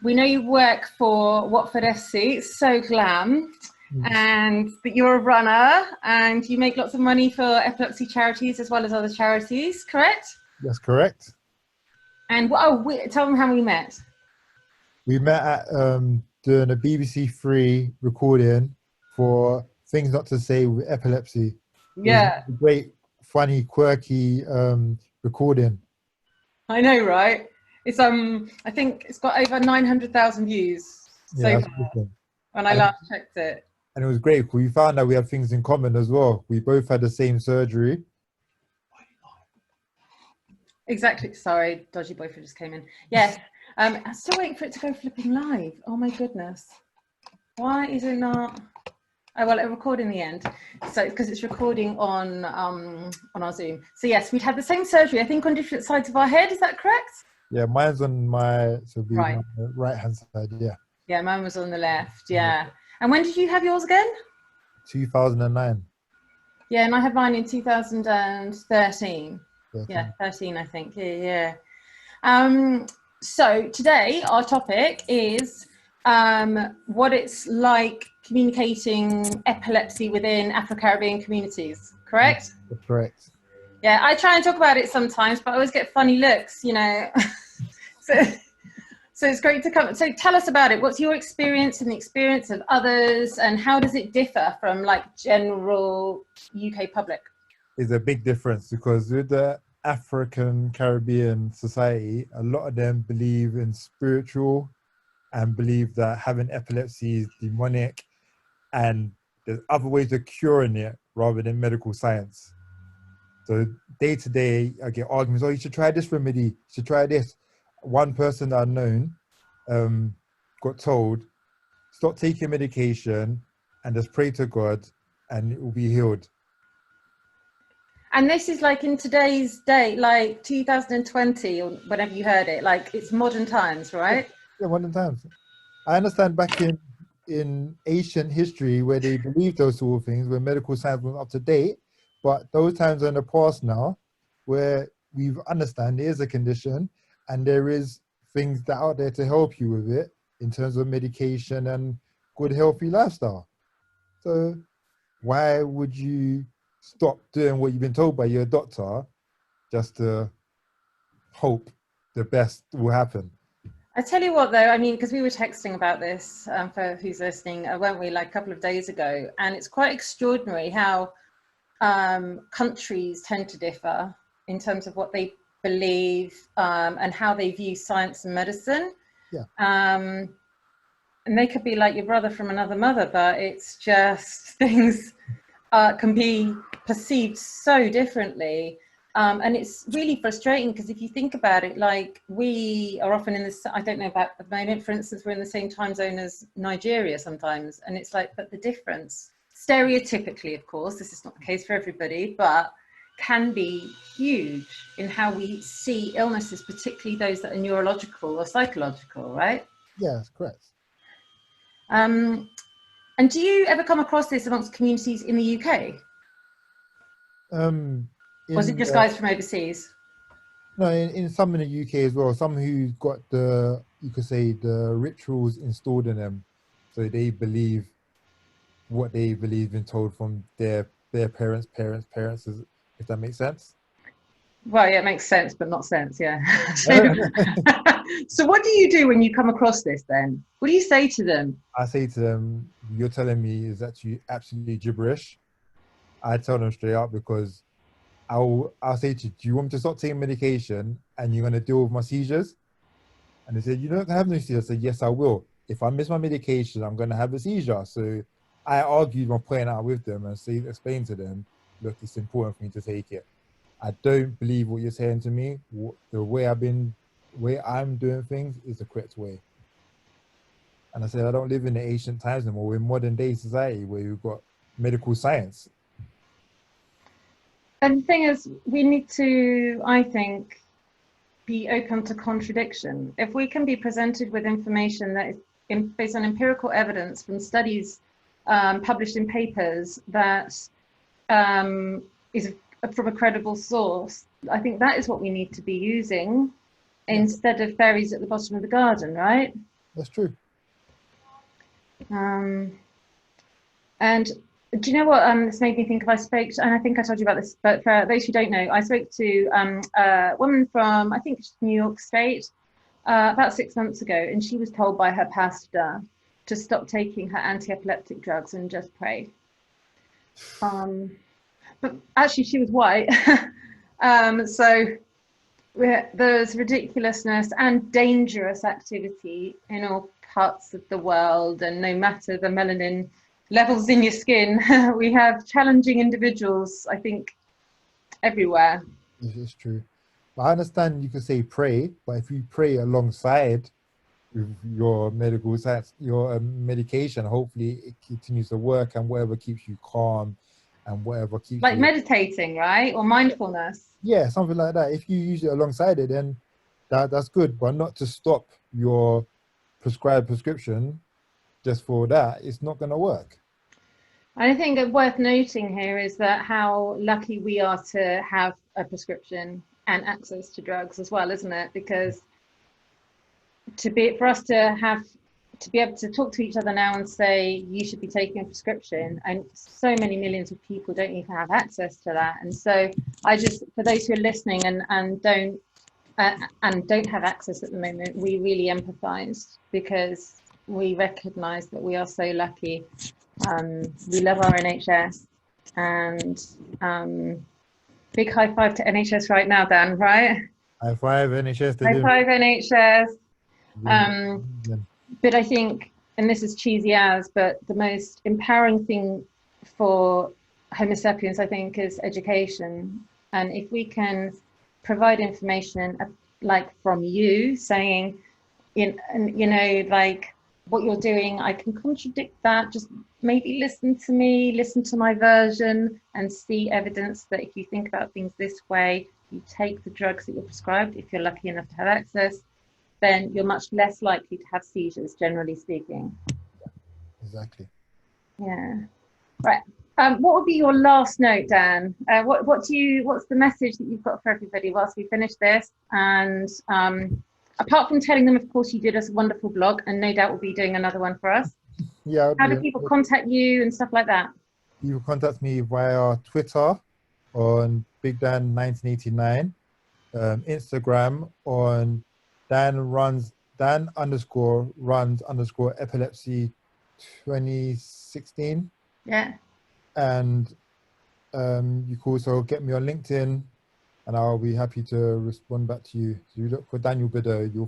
we know you work for Watford FC. It's so glam. And that you're a runner and you make lots of money for epilepsy charities as well as other charities, correct? That's correct. And tell them how we met. We met at doing a BBC Three recording for Things Not to Say with Epilepsy. Yeah. It was a great, funny, quirky recording. I know, right? It's I think it's got over 900,000 views so far when I last checked it. And it was great because we found that we had things in common as well. We both had the same surgery. Exactly. Sorry, dodgy boyfriend just came in. Yes. I'm still waiting for it to go flipping live. Oh my goodness. Why is it not? Oh, well, it'll record in the end. So, because it's recording on our Zoom. So yes, we'd had the same surgery, I think on different sides of our head. Is that correct? Yeah, mine's on my right-hand side, yeah. Yeah, mine was on the left, yeah. And when did you have yours again? 2009. Yeah, and I had mine in 2013. Yeah, 13, I think. Yeah. So today our topic is what it's like communicating epilepsy within Afro-Caribbean communities, correct? That's correct. Yeah, I try and talk about it sometimes, but I always get funny looks, you know. So it's great to come. So tell us about it. What's your experience and the experience of others, and how does it differ from like general UK public? It's a big difference because with the African Caribbean society, a lot of them believe in spiritual and believe that having epilepsy is demonic, and there's other ways of curing it rather than medical science. So day to day, I get arguments, oh, you should try this remedy, you should try this. One person I've known got told, stop taking medication and just pray to God and it will be healed. And this is like in today's day, like 2020 or whenever you heard it, like it's modern times, right? Yeah, modern times. I understand back in ancient history where they believed those sort of things, where medical science was up to date, but those times are in the past now, where we understand there is a condition and there is things that are out there to help you with it in terms of medication and good healthy lifestyle. So why would you stop doing what you've been told by your doctor just to hope the best will happen? I tell you what, though, I mean, because we were texting about this for who's listening, weren't we, like a couple of days ago? And it's quite extraordinary how countries tend to differ in terms of what they believe and how they view science and medicine. Yeah. And they could be like your brother from another mother, but it's just things can be perceived so differently. And it's really frustrating because if you think about it, like we are often in this, I don't know about at the moment, for instance, we're in the same time zone as Nigeria sometimes. And it's like, but the difference, stereotypically, of course, this is not the case for everybody, but can be huge in how we see illnesses, particularly those that are neurological or psychological, right? Yeah, that's correct. And do you ever come across this amongst communities in the UK? Was it just guys from overseas? No, in some in the UK as well. Some who's got the, you could say, the rituals installed in them, so they believe what they believe been told from their parents, if that makes sense. Well, yeah, it makes sense, but not sense, yeah. So what do you do when you come across this then? What do you say to them? I say to them, you're telling me is actually absolutely gibberish. I tell them straight up because I'll say to you, do you want me to stop taking medication and you're going to deal with my seizures? And they said, you don't have no seizures. I said, yes, I will. If I miss my medication, I'm going to have a seizure. So I argued my point out with them and explain to them, look, it's important for me to take it. I don't believe what you're saying to me. The way I'm doing things is the correct way. And I said, I don't live in the ancient times anymore. We're in modern day society where we've got medical science. And the thing is, we need to, I think, be open to contradiction. If we can be presented with information that is based on empirical evidence from studies published in papers that is from a credible source, I think that is what we need to be using instead of fairies at the bottom of the garden, right? That's true. And do you know what this made me think of? I spoke to, and I think I told you about this, but for those who don't know, I spoke to a woman from, I think, New York State about 6 months ago, and she was told by her pastor to stop taking her anti-epileptic drugs and just pray. But actually she was white. So there's ridiculousness and dangerous activity in all parts of the world, and no matter the melanin levels in your skin, we have challenging individuals, I think, everywhere. It's true. But I understand you could say pray, but if you pray alongside with your medical science, your medication, hopefully it continues to work, and whatever keeps you calm and whatever keeps Like you... meditating, right? Or mindfulness. Yeah, something like that. If you use it alongside it, then that's good, but not to stop your prescribed prescription just for that. It's not going to work. I think worth noting here is that how lucky we are to have a prescription and access to drugs as well, isn't it? Because for us to be able to talk to each other now and say you should be taking a prescription, and so many millions of people don't even have access to that. And so I just, for those who are listening and don't have access at the moment, we really empathize, because we recognize that we are so lucky. We love our NHS, and big high five to NHS right now, Dan, right? High five NHS. High five NHS. Yeah. But I think, and this is cheesy as, but the most empowering thing for Homo sapiens, I think, is education. And if we can provide information like from you saying, like what you're doing, I can contradict that, just maybe listen to me, listen to my version, and see evidence that if you think about things this way, you take the drugs that you're prescribed, if you're lucky enough to have access, then you're much less likely to have seizures, generally speaking. Exactly. Yeah. Right. What would be your last note, Dan? What's the message that you've got for everybody whilst we finish this? And apart from telling them, of course, you did us a wonderful blog, and no doubt we'll be doing another one for us. Yeah. How do people contact you and stuff like that? You can contact me via Twitter on Big Dan 1989, Instagram on Dan_runs_epilepsy 2016. Yeah. And you can also get me on LinkedIn, and I'll be happy to respond back to you. So you look for Daniel Bedeau, you'll